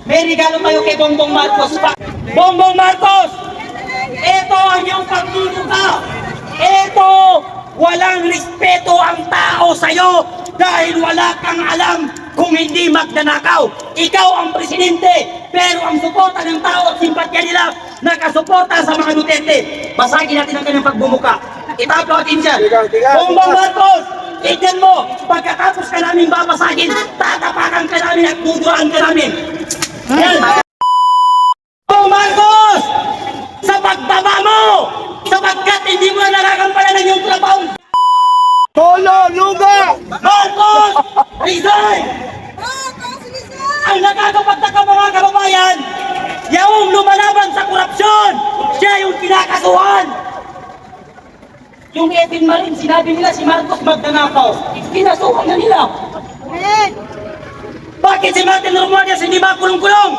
May regalo kayo kay Bongbong Marcos. Bongbong Marcos! Ito ang iyong pagduduga! Ito! Walang respeto ang tao sa'yo dahil wala kang alam kung hindi magnanakaw. Ikaw ang presidente, pero ang suporta ng tao at simpatya nila nakasuporta sa mga Duterte. Basagin natin ang kanyang pagbumuka. Itapos natin siya. Bongbong Marcos! Tignan mo, pagkatapos ka namin babasagin, tatapakan ka namin at tuduan ka namin. Yan! Bongbong Marcos! Sa pagbaba mo! Sapagkat hindi mo na nakakampalan ng iyong trabaho. Polo, luga! Marcos! Resign! Ang nakakapagtaka mga kababayan, yung lumalaban sa korupsyon, siya yung kinakasuhan. Yung 18 Marin, sinabi nila si Marcos magnanakaw. Kinasuhan na nila. Bakit si Martin Romualdez hindi ba kulong-kulong?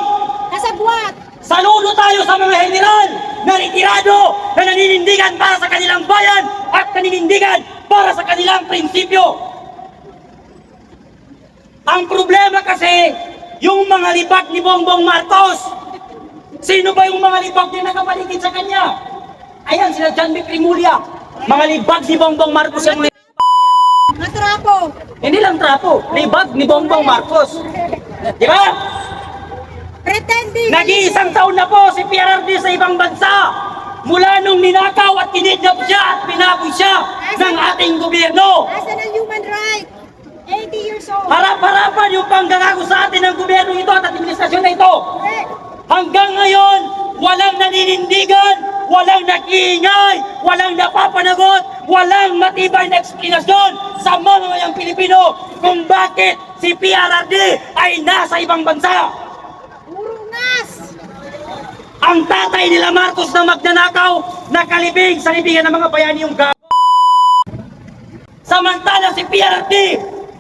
Kasabwat! Saludo tayo sa mga general na retirado na naninindigan para sa kanilang bayan at naninindigan para sa kanilang prinsipyo. Ang problema kasi, yung mga libag ni Bongbong Marcos. Sino ba yung mga libag na nakapaligid sa kanya? Ayan, sila John Vic Rimulya. Mga libag ni Bongbong Marcos yung mga... Matrapo! Hindi lang trapo, libag ni Bongbong Marcos. Di ba? Pretending! Nag-iisang taon na po si PRRD sa ibang bansa. Mula nung ninakaw at kinidnap siya at pinaboy siya ng ating gobyerno. Asa ng human right? 80 years old! Harap-harapan yung panggagago sa atin ng gobyerno ito at administrasyon na ito. Correct. Hanggang ngayon, walang naninindigan, walang nag-iingay, walang napapanagot, walang matibay na eksplanasyon sa mamamayang Pilipino kung bakit si PRRD ay nasa ibang bansa. Puro ngas! Ang tatay nila Marcos na magnanakaw, nakalibing sa libingan ng mga bayani yung gago. Samantala si PRRD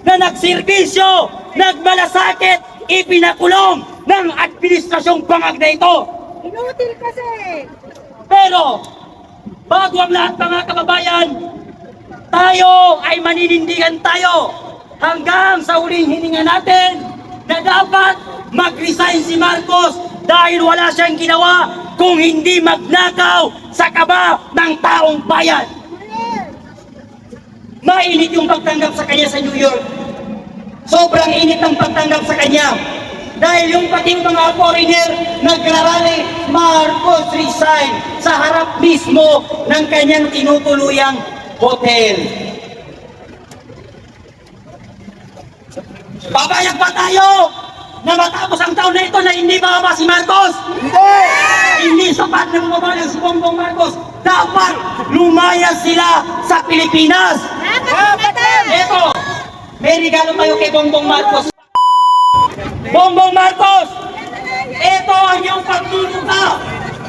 na nagserbisyo, nagmalasakit, ipinakulong ng administrasyong bangag na ito. Inutil kasi! Pero, bago ang lahat mga kababayan, tayo ay maninindigan tayo hanggang sa huling hininga natin na dapat mag-resign si Marcos dahil wala siyang ginawa kung hindi magnakaw sa kaba ng taong bayan. Mainit yung pagtanggap sa kanya sa New York. Sobrang init ang pagtanggap sa kanya. Dahil yung pati mga foreigner nagrarally, Marcos resign sa harap mismo ng kanyang tinutuluyang hotel. Papayag ba tayo na matapos ang taon na ito na hindi bababa si Marcos? Hindi sapat na bumaba ng si Bongbong Marcos. Dapat lumayas sila sa Pilipinas. Ito, may regalo kayo kay Bongbong Marcos. Bongbong Marcos! Ito ang iyong pagduduga!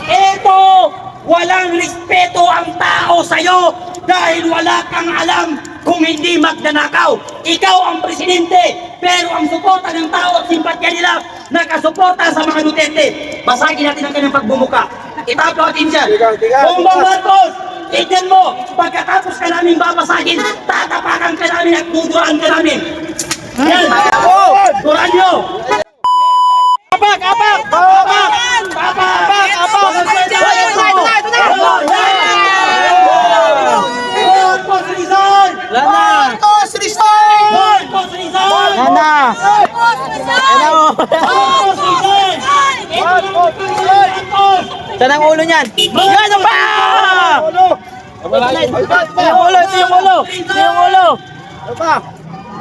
Ito! Walang respeto ang tao sa'yo dahil wala kang alam kung hindi magnanakaw. Ikaw ang presidente, pero ang suporta ng tao at simpatya nila nakasuporta sa mga Duterte. Basagin natin ang kanyang pagbumuka. Itapos natin siya. Bongbong Marcos! Tignan mo, pagkatapos ka namin babasagin, tatapakan ka namin at tuduan ka namin. Yan! Turan nyo! Apak! Apak! Apak! Apak! Apak! Marcos resign! Marcos resign! Marcos resign! Nana! Marcos resign! Marcos! Saan ang ulo niyan? Yan ang ba! Yung ulo! Ito yung ulo! Ito yung ulo! Ano pa?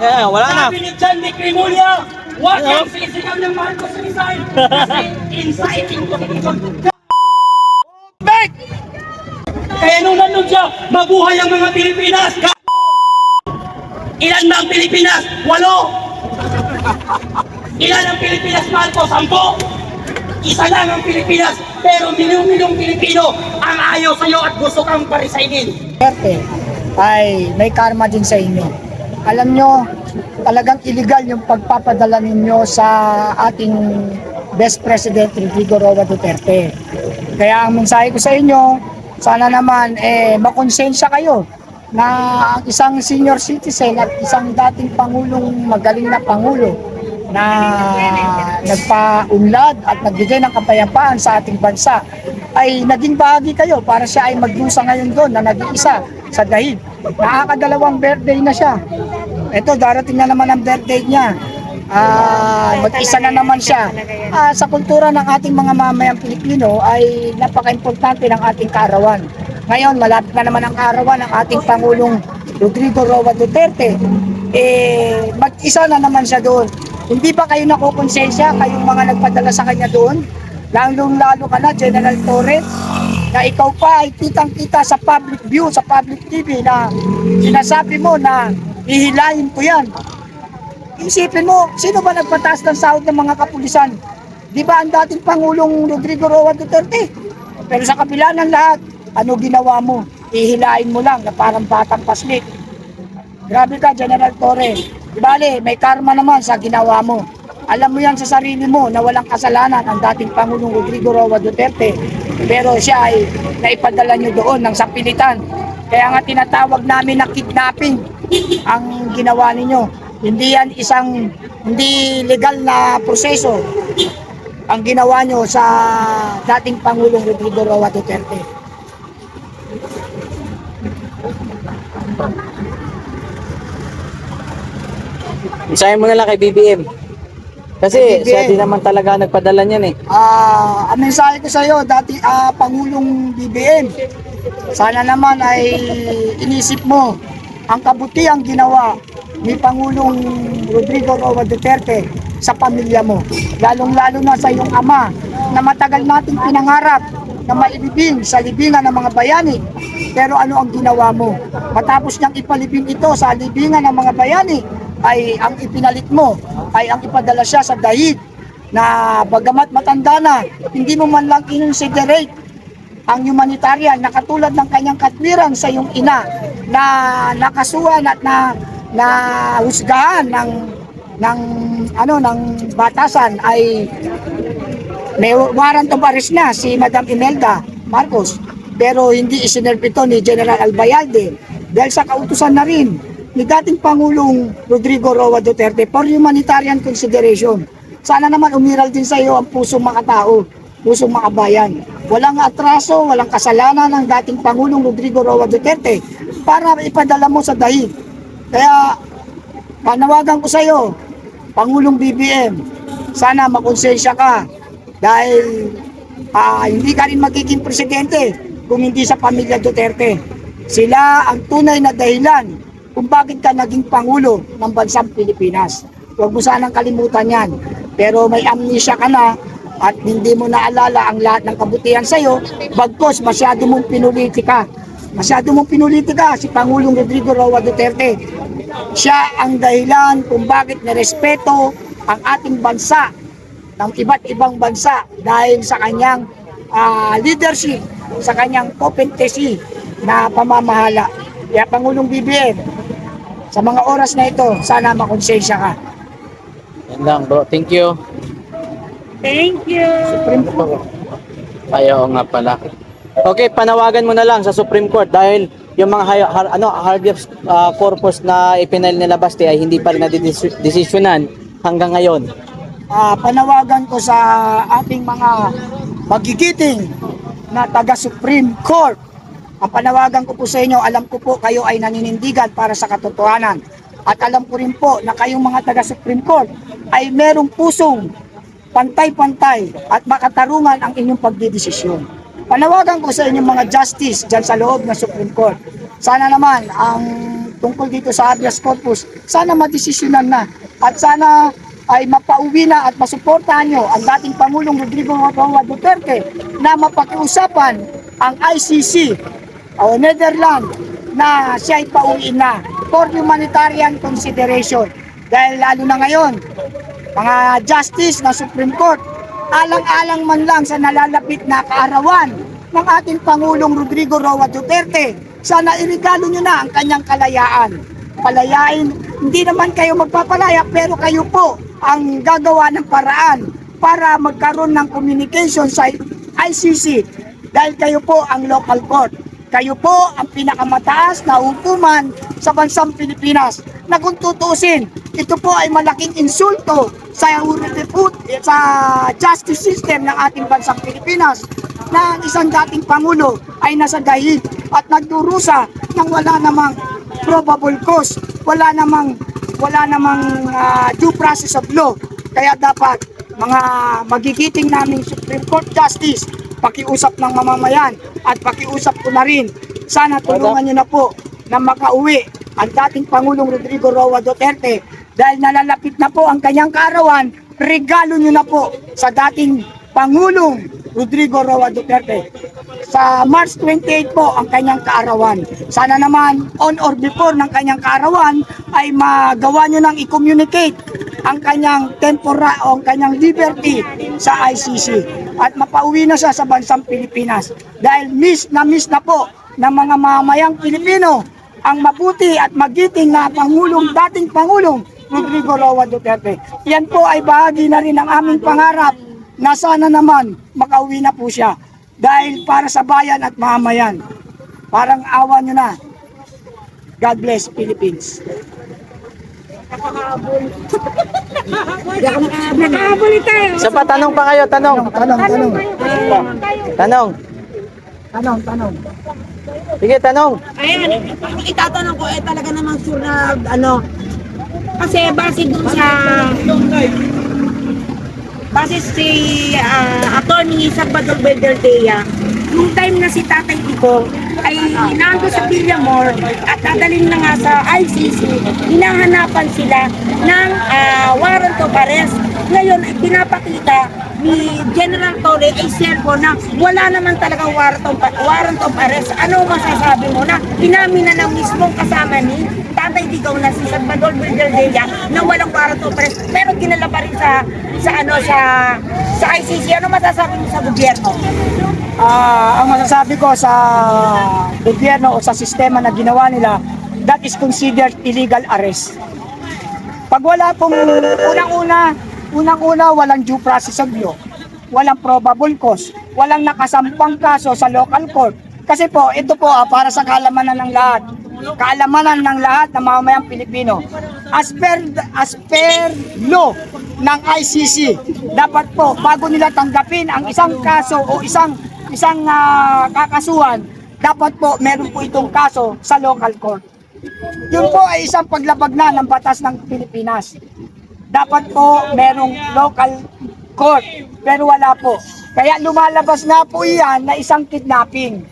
Yeah, wala na. Sabi ni John Vic Rimulya, huwag kang sisigaw ng Marcos resign kasi inciting condition. Back! Kaya nung nandun siya, mabuhay ang mga Pilipinas! Ilan ba ang Pilipinas? 8! Ilan ang Pilipinas, Marcos? 10! Isa lang ang Pilipinas, pero milyong-milyong Pilipino ang ayaw sa'yo at gusto kang parisainin. Duterte ay may karma din sa inyo. Alam nyo, talagang illegal yung pagpapadala ninyo sa ating Best President Rodrigo Roa Duterte. Kaya ang mensahe ko sa inyo, sana naman makonsensya kayo na ang isang senior citizen at isang dating pangulong magaling na pangulo na nagpaunlad at nagbigay ng kapayapaan sa ating bansa ay naging bahagi kayo para siya ay magdusa ngayon doon na nag-iisa sa dahig. Nakakadalawang birthday na siya. Ito, darating na naman ang birthday niya. Mag-isa na naman siya. Sa kultura ng ating mga mamayang Pilipino ay napaka-importante ng ating kaarawan. Ngayon, malapit na naman ang kaarawan ng ating Pangulong Rodrigo Roa Duterte. Mag-isa na naman siya doon. Hindi ba kayo nakukonsensya, kayong mga nagpadala sa kanya doon? Lalong-lalo ka na, General Torres, na ikaw pa ay kitang-kita sa public view, sa public TV na sinasabi mo na hihilayin ko yan. Isipin mo, sino ba nagpataas ng sahod ng mga kapulisan? Di ba ang dating Pangulong Rodrigo Roa Duterte? Pero sa kabila ng lahat, ano ginawa mo? Ihilain mo lang na parang batang paslit. Grabe ka, General Torres. Di bale, may karma naman sa ginawa mo. Alam mo yan sa sarili mo na walang kasalanan ang dating Pangulong Rodrigo Roa Duterte. Pero siya ay naipadala nyo doon ng sapilitan. Kaya nga tinatawag namin na kidnapping ang ginawa ninyo. Hindi yan isang hindi legal na proseso ang ginawa nyo sa dating Pangulong Rodrigo Roa Duterte. Isahin mo na lang kay BBM. Kasi Kay BBM. siya din naman talaga nagpadala niyan eh. Ang mensahe ko sa iyo, Pangulong BBM, sana naman ay inisip mo ang kabutiang ginawa ni Pangulong Rodrigo Roa Duterte sa pamilya mo. Lalong-lalo na sa iyong ama na matagal nating pinangarap na mailibing sa libingan ng mga bayani. Pero ano ang ginawa mo? Matapos niyang ipalibing ito sa libingan ng mga bayani, ay ang ipinalit mo ay ang ipadala siya sa dahig na bagamat matanda na, hindi mo man lang considerate ang humanitarian na katulad ng kanyang katwiran sa iyong ina na nakasuhan at na husgahan ng batasan ay may warrant of arrest na si Madam Imelda Marcos, pero hindi isinerve ito ni General Albayalde dahil sa kautusan na rin ni dating Pangulong Rodrigo Roa Duterte for humanitarian consideration. Sana naman umiral din sa iyo ang pusong makatao, pusong makabayan. Walang atraso, walang kasalanan ng dating Pangulong Rodrigo Roa Duterte para ipadala mo sa dahig. Kaya panawagan ko sa iyo, Pangulong BBM, sana makonsensya ka dahil hindi ka rin magiging presidente kung hindi sa pamilya Duterte. Sila ang tunay na dahilan kung bakit ka naging Pangulo ng bansang Pilipinas. Huwag mo sanang kalimutan yan. Pero may amnesia ka na at hindi mo naalala ang lahat ng kabutihan sa'yo, bagkos masyado mong pinulitika. Masyado mong pinulitika si Pangulong Rodrigo Roa Duterte. Siya ang dahilan kung bakit nirespeto ang ating bansa ng iba't ibang bansa dahil sa kanyang leadership, sa kanyang competency na pamamahala. Kaya Pangulong BBM, sa mga oras na ito, sana makonsensya ka. Yan lang bro, thank you. Thank you. Supreme Court. Ayaw nga pala. Okay, panawagan mo na lang sa Supreme Court dahil yung mga habeas corpus na ipinail nila Basti ay hindi pa rin nadidesisyonan hanggang ngayon. Panawagan ko sa ating mga magigiting na taga Supreme Court. Ang panawagan ko po sa inyo, alam ko po kayo ay naninindigan para sa katotohanan. At alam ko rin po na kayong mga taga Supreme Court ay merong pusong pantay-pantay at makatarungan ang inyong pagdidesisyon. Panawagan ko sa inyong mga justice dyan sa loob ng Supreme Court. Sana naman ang tungkol dito sa habeas corpus, sana madesisyonan na at sana ay mapauwi na at masuportahan nyo ang dating Pangulong Rodrigo Roa Duterte na mapakiusapan ang ICC o Netherlands na siya ay pauwiin na for humanitarian consideration. Dahil lalo na ngayon, mga justice na Supreme Court, alang-alang man lang sa nalalapit na kaarawan ng ating Pangulong Rodrigo Roa Duterte, sana irigalo nyo na ang kanyang kalayaan. Palayain, hindi naman kayo magpapalaya, pero kayo po ang gagawa ng paraan para magkaroon ng communication sa ICC dahil kayo po ang local court. Kayo po ang pinakamataas na hukuman sa bansang Pilipinas na kung tutuusin, ito po ay malaking insulto sa justice system ng ating bansang Pilipinas na ang isang dating Pangulo ay nasa dahig at nagdurusa ng wala namang probable cause, wala namang due process of law. Kaya dapat mga magigiting naming Supreme Court Justice, pakiusap ng mamamayan at pakiusap ko na rin, sana tulungan nyo na po na makauwi ang dating Pangulong Rodrigo Roa Duterte dahil nalalapit na po ang kanyang kaarawan. Regalo nyo na po sa dating Pangulong Rodrigo Roa Duterte. Sa March 28 po ang kanyang kaarawan. Sana naman on or before ng kanyang kaarawan ay magawa nyo nang i-communicate ang kanyang ang kanyang liberty sa ICC at mapauwi na siya sa bansang Pilipinas dahil miss na po ng mga mamamayang Pilipino ang mabuti at magiting na dating Pangulong Rodrigo Roa Duterte. Yan po ay bahagi na rin ng aming pangarap na sana naman makauwi na po siya dahil para sa bayan at mamayan. Parang awa nyo na. God bless Philippines. Nakahabol tayo. Isa pa, tanong pa kayo, tanong. Tanong. Sige, tanong. Ayan, itatanong ko talaga namang sure na kasi base si Attorney Salvador Berderdea, yung time na si Tatay Kiko ay nando sa Villamor at dadalhin na nga sa ICC, hinahanapan sila ng warrant of arrest. Ngayon ay pinapakita ni General Torre ay cellphone na wala naman talaga warrant of arrest. Ano masasabi mo na inamin na ng mismong kasama ni Tatay Digong na si Salvador Berderdea na walang warrant of arrest pero dinala pa rin sa ICC. Ano masasabi mo sa gobyerno? Ang masasabi ko sa gobyerno o sa sistema na ginawa nila, that is considered illegal arrest. Pag wala pong unang-una walang due process of law, walang probable cause, walang nakasampang kaso sa local court. Kasi po, ito po para sa kaalamanan ng lahat ng mamamayang Pilipino. As per law ng ICC, dapat po bago nila tanggapin ang isang kaso o isang kakasuhan, dapat po meron po itong kaso sa local court. Yun po ay isang paglabag na ng batas ng Pilipinas. Dapat po merong local court, pero wala po. Kaya lumalabas nga po iyan na isang kidnapping.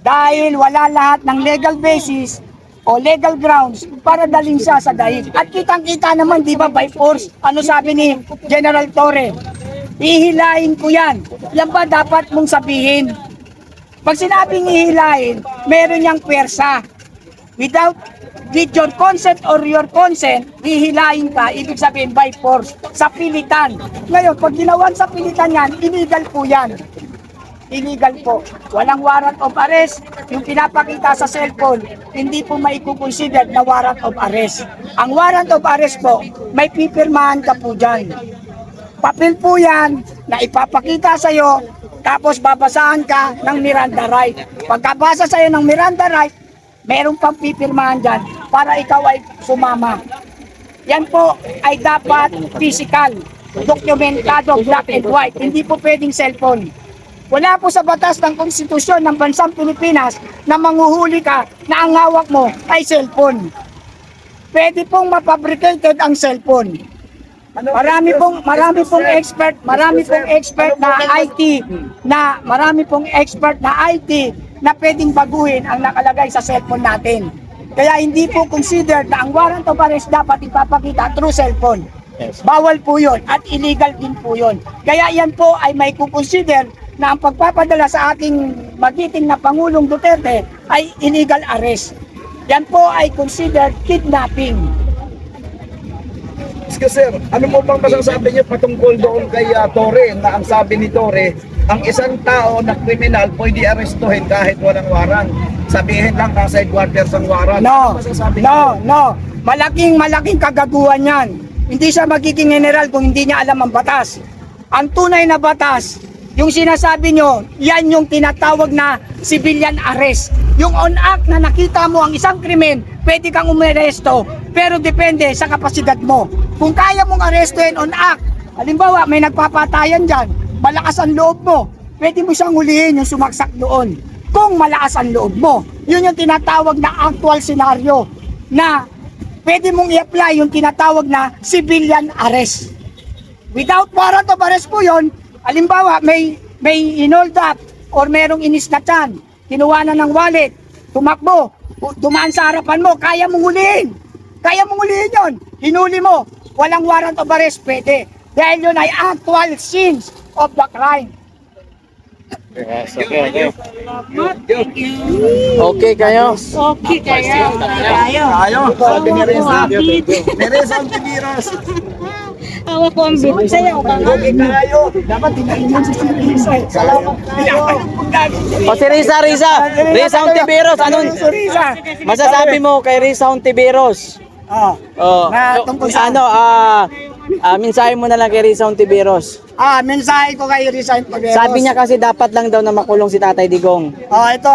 Dahil wala lahat ng legal basis o legal grounds para dalhin siya sa dahig. At kitang-kita naman, di ba, by force, ano sabi ni General Torre? Ihilahin ko yan. Yan ba dapat mong sabihin? Pag sinabing ihilahin, meron niyang pwersa. With your consent or your consent, hihilahin ka, ibig sabihin by force, sa pilitan. Ngayon, pag ginawan sa pilitan yan, illegal po yan. Illegal po. Walang warrant of arrest. Yung pinapakita sa cellphone, hindi po maikukonsider na warrant of arrest. Ang warrant of arrest po, may pipirmahan ka po dyan. Papel po yan na ipapakita sa'yo, tapos babasahan ka ng Miranda right. Pagkabasa sa'yo ng Miranda right, meron pang pipirmahan dyan para ikaw ay sumama. Yan po ay dapat physical, dokumentado, black and white. Hindi po pwedeng cellphone. Wala po sa batas ng konstitusyon ng bansang Pilipinas na manghuhuli ka na ang hawak mo ay cellphone. Pwede pong mapabricated ang cellphone. Marami pong expert na IT na pwedeng baguhin ang nakalagay sa cellphone natin. Kaya hindi po considered na ang warrant of arrest dapat ipapakita through cellphone. Bawal po yun at illegal din po yun. Kaya yan po ay may kukonsider na ang pagpapadala sa ating magiting na Pangulong Duterte ay illegal arrest. Yan po ay considered kidnapping. Sir, ano po bang masasabi niyo patungkol doon kay Torre na ang sabi ni Torre, ang isang tao na kriminal pwede arestuhin kahit walang warrant. Sabihin lang nasa headquarters ang warrant. No, Ano masasabi niyo? no. Malaking kagaguhan yan. Hindi siya magiging general kung hindi niya alam ang batas. Ang tunay na batas, yung sinasabi nyo, yan yung tinatawag na civilian arrest. Yung on act na nakita mo ang isang krimen, pwede kang umaresto Pero depende sa kapasidad mo. Kung kaya mong arestuhin on act, halimbawa may nagpapatayan dyan, malakas ang loob mo, pwede mo siyang hulihin yung sumaksak doon. Kung malakas ang loob mo, yun yung tinatawag na actual scenario na pwede mong i-apply yung tinatawag na civilian arrest. Without warrant of arrest po yun, halimbawa may inold up or merong inisnatchan, kinuha na ng wallet, tumakbo, dumaan sa harapan mo, kaya mong hulihin. Kaya mong hulihin yun. Hinuli mo, walang warrant of arrest, pwede. Dahil yun ay actual scenes of the crime. Yes, okay. Thank you. Okay kayo? Okay kayo. Tayo, sabi ni Reza. Ni Reza Antiveros. Awa ko ang bit. Sayaw ka nga. Okay tayo. Dapat tinainan si Risa. Salamat tayo. O si Risa Ontiveros, anong Risa? masasabi mo kay Risa Ontiveros? Oh. Oh, Na tungkol sa- mensahe mo na lang kay Risa Ontiveros. Mensahe ko kay Risa Ontiveros. Sabi niya kasi dapat lang daw na makulong si Tatay Digong. Ito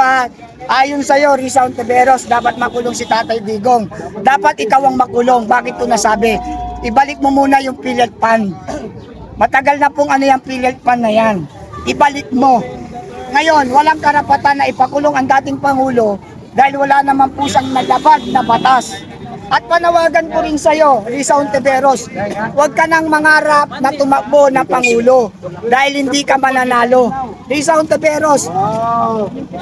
ayon sa iyo, Risa Ontiveros, dapat makulong si Tatay Digong. Dapat ikaw ang makulong. Bakit ko nasabi? Ibalik mo muna yung Philhealth Fund. Matagal na pong yung Philhealth Fund na yan. Ibalik mo. Ngayon, walang karapatan na ipakulong ang dating Pangulo dahil wala naman po siyang nalabag na batas. At panawagan ko rin sa iyo, Risa Ontiveros, huwag ka nang mangarap na tumakbo na Pangulo dahil hindi ka mananalo. Risa Ontiveros,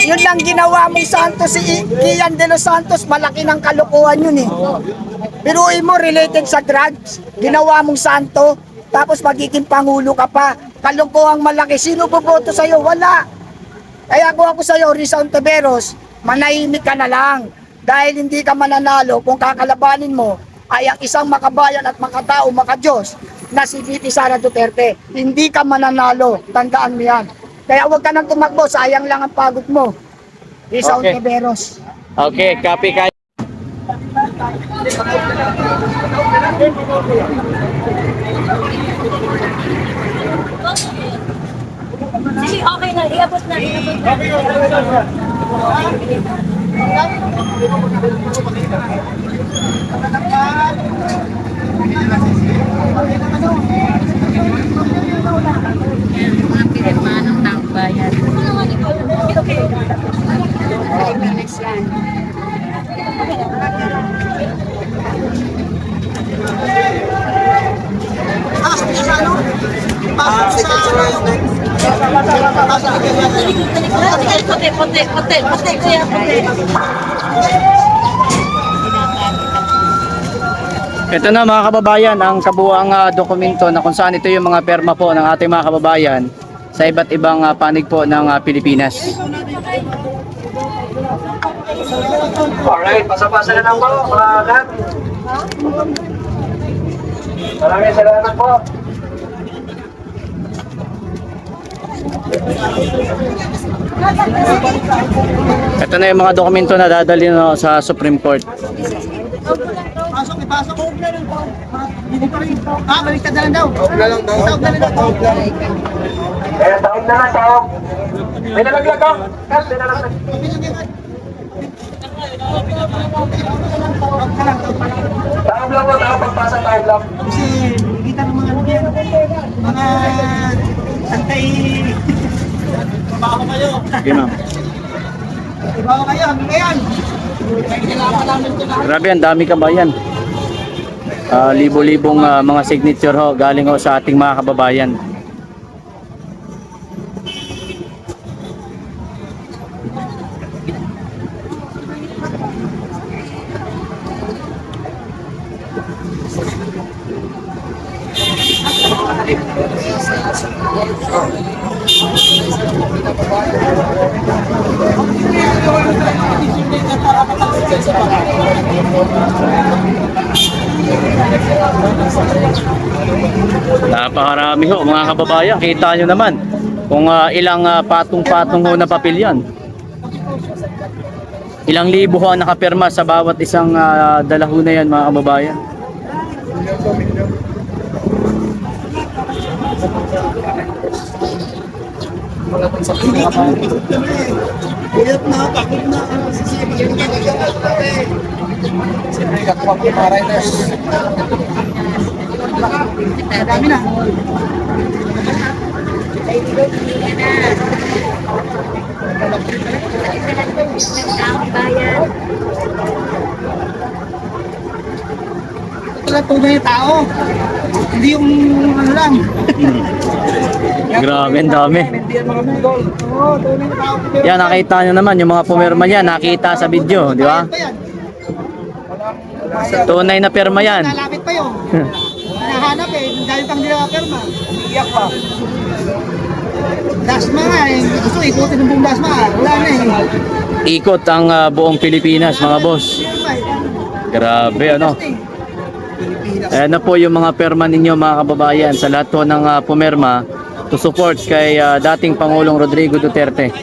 yun lang ginawa mong Santos, si Kian de los Santos, malaki ng kalokohan yun eh. Biruin mo related sa drugs, ginawa mong santo, tapos magiging Pangulo ka pa. Kalokohang malaki, sino boboto sa iyo? Wala. Kaya ako sa iyo, Risa Ontiveros, manahimik ka na lang. Dahil hindi ka mananalo kung kakalabanin mo ay ang isang makabayan at makatao, makadiyos na si VP Sara Duterte. Hindi ka mananalo, tandaan mo yan. Kaya huwag ka nang tumakbo, sayang lang ang pagod mo. Risa Okay. Ontiveros. Okay, copy kayo. Sige, okay na. Iabot na. Mga pinirma ng taong bayan. Ito na mga kababayan, ang kabuuang dokumento na kung saan ito yung mga perma po ng ating mga kababayan sa iba't ibang panig po ng Pilipinas. Alright, pasapasa na lang po mga lahat. Maraming salamat po. Ito na yung mga dokumento na dadalhin sa Supreme Court. Baliktad na lang daw. Kaya taog na lang, taog. May nalaglag ka? Kas, may nalaglag. Taog lang po, taog pagpasa, taog lang. Kasi nakikita ng mga mga antay. Babaho kayo. Okay, ma'am. Babaho kayo, hanggang ngayon. Grabe, ang dami kabayan. Libo-libong mga signature ho galing ho sa ating mga kababayan. Napakarami ho mga kababayan, kita nyo naman kung ilang patong-patong ho na papel yan. Ilang libo ho ang nakapirma sa bawat isang dalaho na yan mga kababayan. Puyat na, bakit na? Siyempre, kakuha ko mga riders. Dami na. Ito lang tunay na tao. Hindi yung ano lang. Grabe, ang dami. Hindi yan mga bugol. Oo, tunay na tao. Yan, nakita nyo naman yung mga pumirma niya, nakita sa video, di ba? Tunay na pirma yan. Nalapit pa yun. Hinahanap eh, dahil pang hindi nakapirma. Iyak pa. Dasma nga eh, gusto ikutin ng buong Dasma. Wala na eh. Ikot ang buong Pilipinas, mga boss. Grabe, ano? Ayan na po yung mga perma ninyo, mga kababayan, sa lahat po ng pumirma to support kay dating Pangulong Rodrigo Duterte.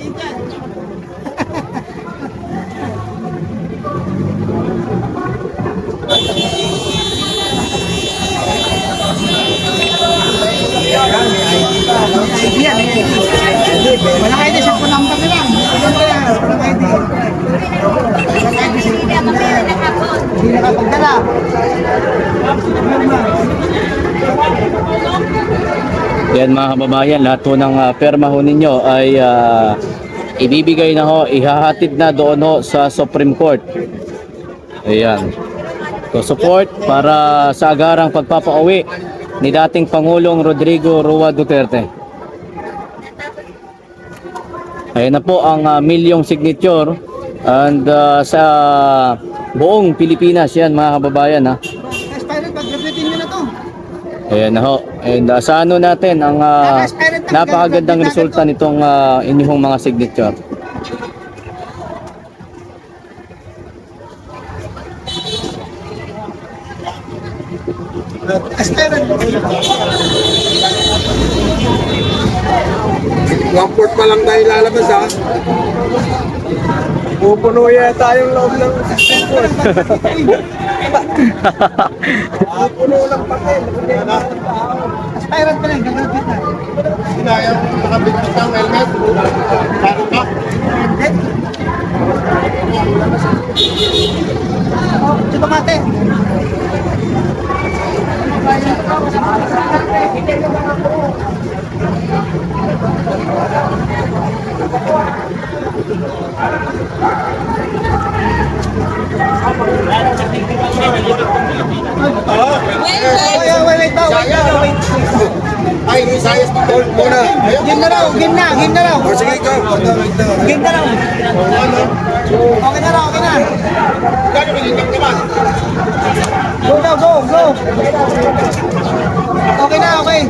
Wala kayo din, sampu number na lang. Wala kayo din. Hindi nakapagdala. Yan mga kababayan, lahat po ng perma ho ninyo ay ibibigay na ho, ihahatid na doon ho sa Supreme Court. Ayan. So support para sa agarang pagpapauwi ni dating Pangulong Rodrigo Roa Duterte. Ayan na po ang milyong signature and sa buong Pilipinas yan mga kababayan ha. Aspirant, pag-repeatin nyo na to. Ayan na ho. And sa ano natin ang napakagandang resulta nitong inyong mga signature. Aspirant. 1/4 pa lang tayo lalabas ha. Pupuno yata yung loob ng system. Pupuno ng papel. Aspirant pa rin, gagalapit na. Sinayang nakabigtas ng helmet. Bakit ka? Oh, ito mate. Wait daw. Ay, Isayas muna. Game na raw. O sige, ikaw. Game na raw. Okay na raw, okay na. Gano'n minitang naman? Go daw, go. Okay na, okay.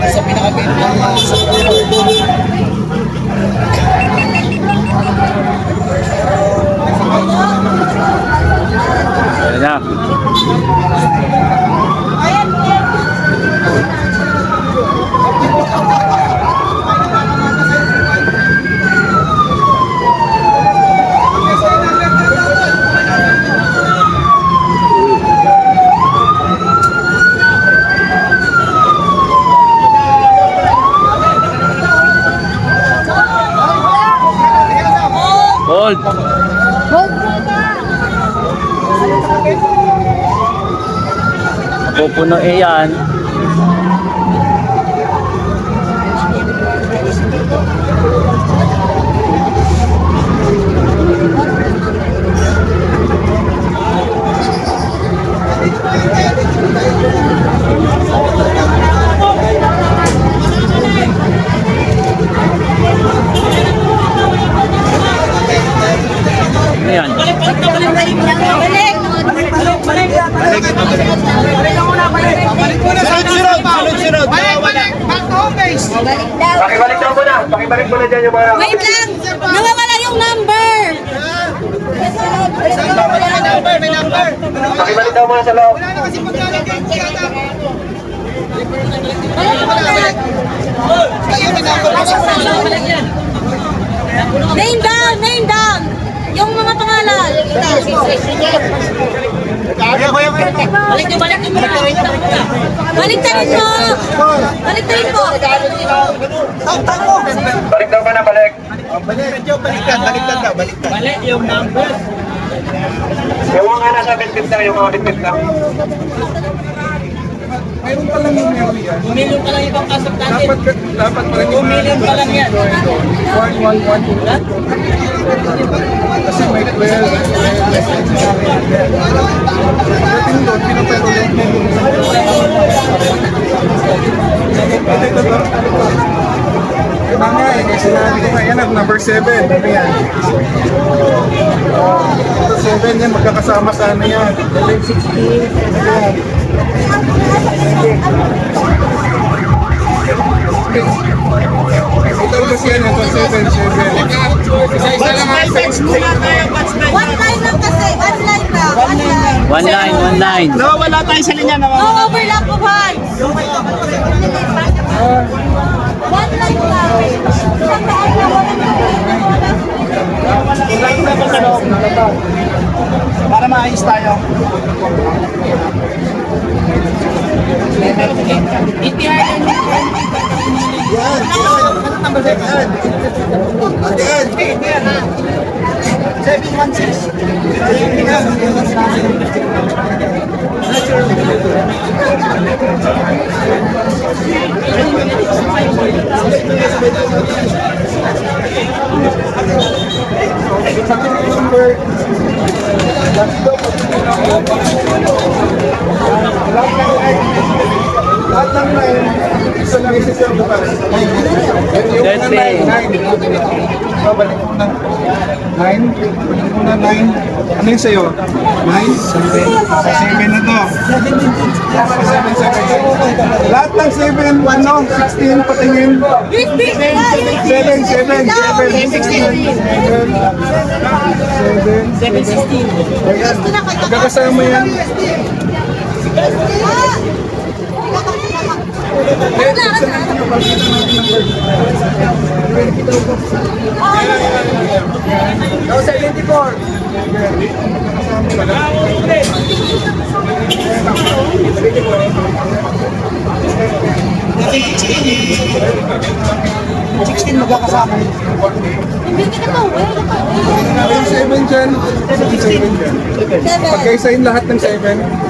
Sa pinakabit sa Ayan na. Hold. Pupuno yan. Ano yan? Sunod. Balik. Back to home base. Pakibalik daw muna. Pakibalik muna dyan yung mga... Wait lang! Nawawala yung number! Pakibalik daw muna sa loob. Name down! Name down! Yung mga pangalan. Baliktarin mo! Baliktarin mo! Balik daw ka na, balik. Yung mga nasa bitbit lang, yung mga bitbit lang. Mayroon pa lang yung memory yan. 2 million pa lang ibang pasok natin. Dapat pa rin 2 million pa lang yan. 1. Kasi may 12 message sa akin. Pagdating doon, pinapero lang ito. Mga eh, kasi sinabi ko nga, yan ang number 7. Ano yan? Number 7 yan, magkakasama sana yan. 1116. Ayan. Ito kasi yan, ito 7. Isa-isa lang ang One line lang kasi. One line lang. One line. One line. Nawawala tayo sa linya. No overlap of hands. One line lang. Isang daan lang. Para maayos tayo. lahat ng 9, isa lang isi-serve pa rin. Yung una 9. Babalik mo na 9. Balik mo na 9. Ano yung sa'yo? 9? 7 na to. 7. Lahat ng 7, ano? 16, patingin. 7. 7. Magkakasama yan. No, 74. Magkakasama. Yung 7 dyan. 7 dyan. Pagkaisahin lahat ng 7.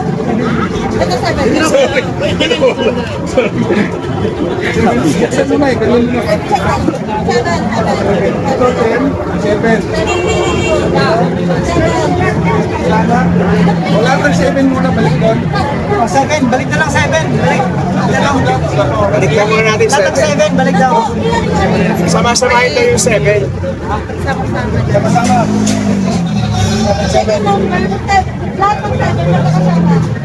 Sa lumay, ganun na. Ito 10, 7. Wala kang 7 muna, balik doon. 7, balik na lang 7. Balik. Balik lang muna natin Lahat ng 7, balik daw. Sama-samahin tayo yung 7. Sama-sama. Lahat ng tayo magkakasama.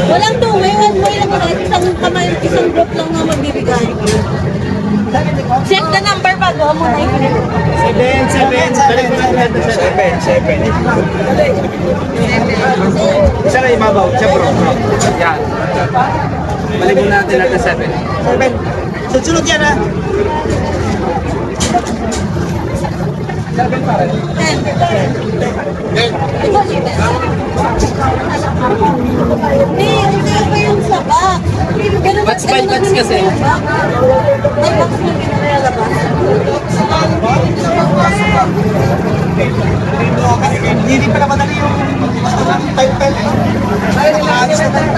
Walang two-way, one-way lang ulit. Isang kamay, isang group lang na magbibigay. Check the number bago mo na i-click. 7. Balik mo lang lahat ng 7. 7. Isa na ibabaw. Siya bro. Yan. Balik mo natin lahat ng 7. 7. Sunod yan ha. 10. Hindi pa yung sabak. Batch by batch kasi. May box na pinalalabas. Hindi pala madali yung time. Ay, nakaayos na tayo.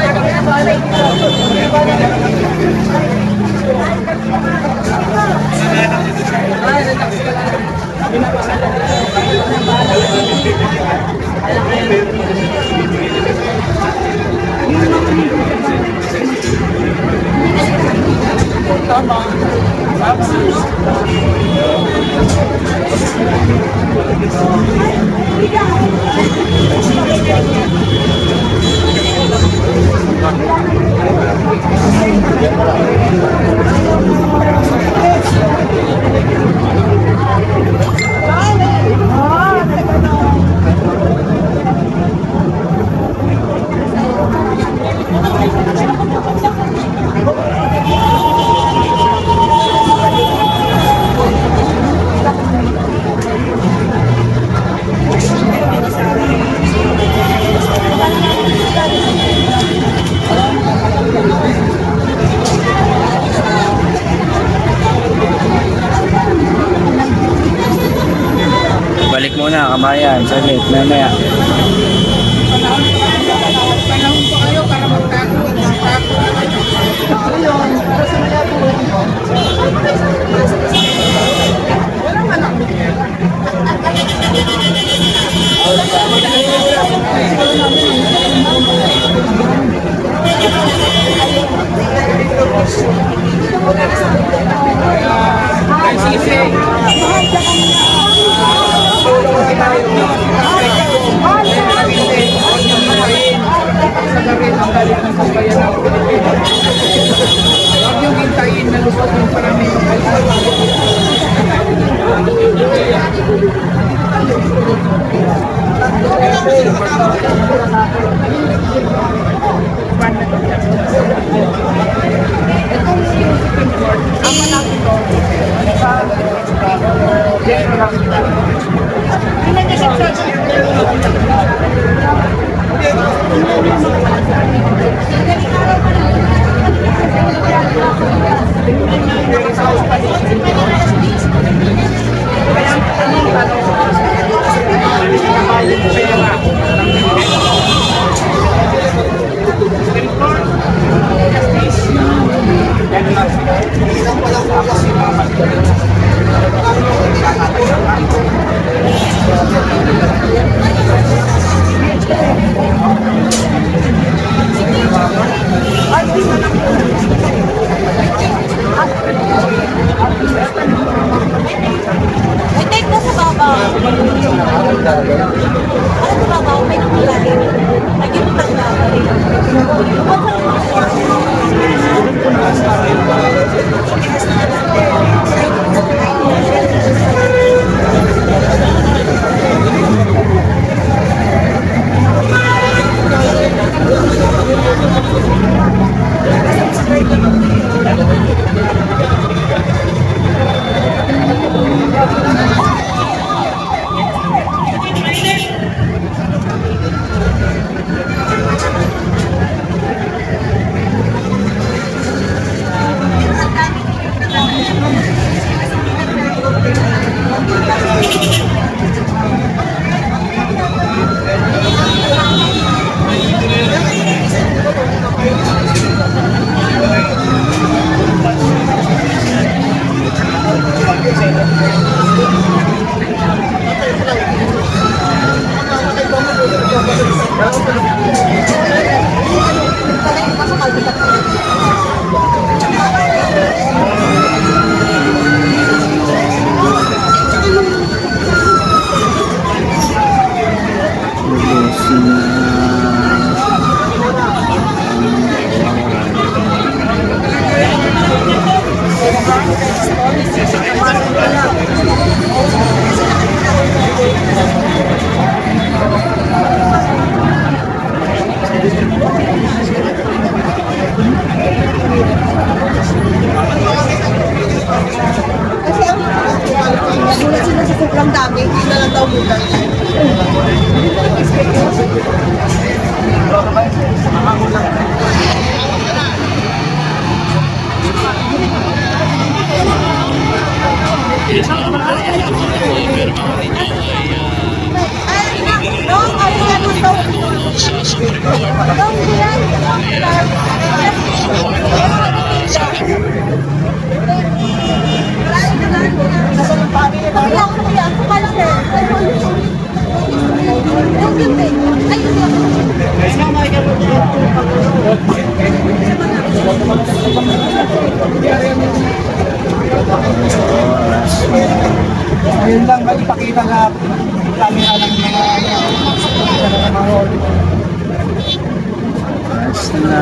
kabayan. Saglit, mamaya. Huwag yung hintayin na lusot yung parami. Ay, take na sa baba. Ano sa baba? May nakulay. Ay, ginutang na. Nagulat sila sa sobrang dami. Hindi na lang daw muna. Ayun lang, magpakita na camera ng mga Basta na.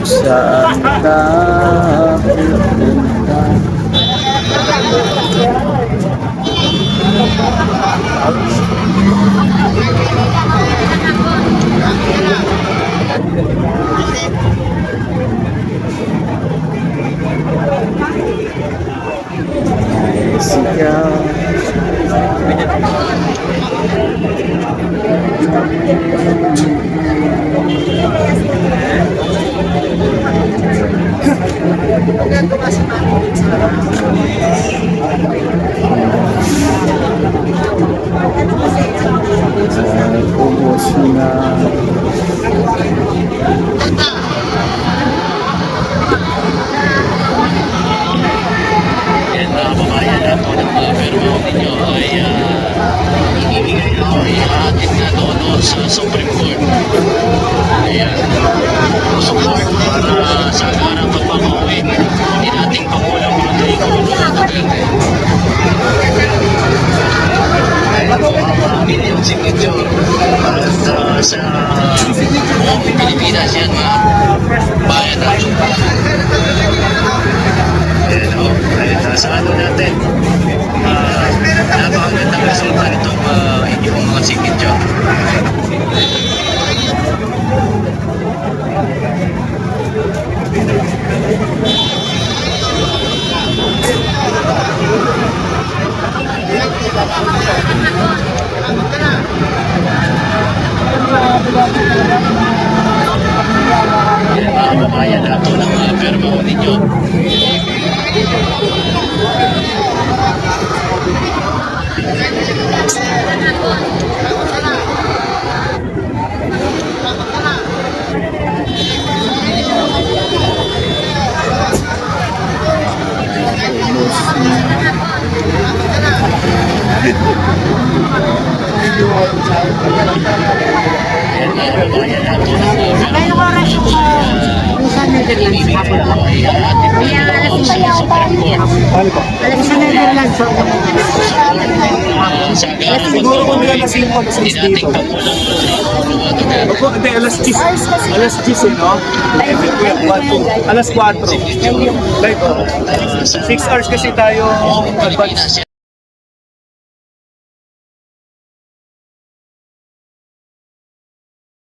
Saan tayo pupunta? Ubos na. Yan mga kababayan, ako ng mga perma ninyo ay ibigay ako ihahatid na doon sa Supreme Court. Ayan, support para sa agarang pagpapauwi ni dating Pangulong Rodrigo Duterte. Million signature at sa buong Pilipinas yan mga bayan natin. Ayan o, dahil sa ano natin, napakagandang resulta itong inyong mga signature. Yan mga kababayan, ato ng mga perma ninyo. Yan mga kababayan, ato ng mga perma. May oras yung sa Netherlands ako. Kaya alas 5 ako para alas sa Netherlands ako. Sa agarang pagpapauwi ni dating Pangulong Rodrigo Duterte. Opo, hindi, alas 10. Alas 10, no? Alas 4. Like, 6 hours kasi tayo. Buong Pilipinas yan.